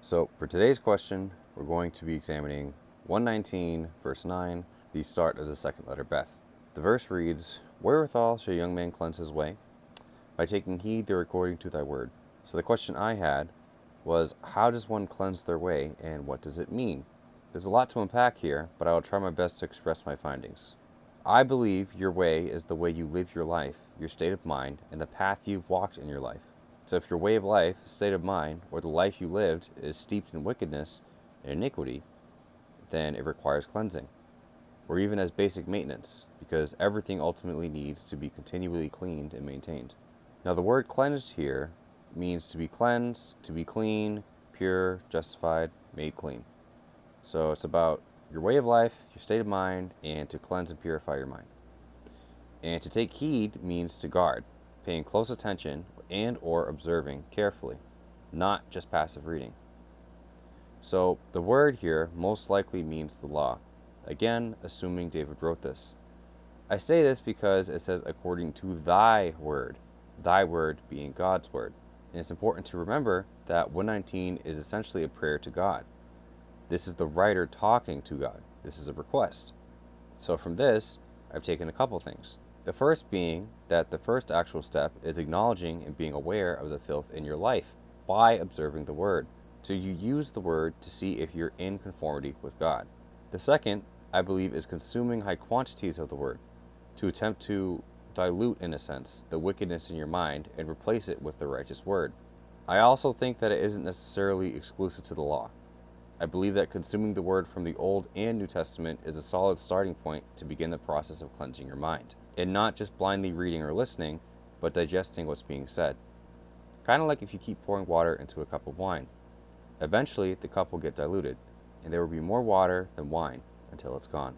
So for today's question, we're going to be examining 119, verse 9, the start of the second letter Beth. The verse reads, "Wherewithal shall a young man cleanse his way? By taking heed there according to thy word." So the question I had was, how does one cleanse their way, and what does it mean? There's a lot to unpack here, but I will try my best to express my findings. I believe your way is the way you live your life, your state of mind, and the path you've walked in your life. So if your way of life, state of mind, or the life you lived is steeped in wickedness and iniquity, then it requires cleansing, or even as basic maintenance, because everything ultimately needs to be continually cleaned and maintained. Now the word cleansed here means to be cleansed, to be clean, pure, justified, made clean. So it's about your way of life, your state of mind, and to cleanse and purify your mind. And to take heed means to guard, paying close attention and or observing carefully, not just passive reading. So the word here most likely means the law, again assuming David wrote this. I say this because it says according to thy word being God's word. And it's important to remember that 119 is essentially a prayer to God. This is the writer talking to God. This is a request. So from this, I've taken a couple things. The first being that the first actual step is acknowledging and being aware of the filth in your life by observing the word. So you use the word to see if you're in conformity with God. The second, I believe, is consuming high quantities of the word to attempt to dilute, in a sense, the wickedness in your mind and replace it with the righteous word. I also think that it isn't necessarily exclusive to the law. I believe that consuming the word from the Old and New Testament is a solid starting point to begin the process of cleansing your mind, and not just blindly reading or listening, but digesting what's being said. Kind of like if you keep pouring water into a cup of wine. Eventually, the cup will get diluted, and there will be more water than wine until it's gone.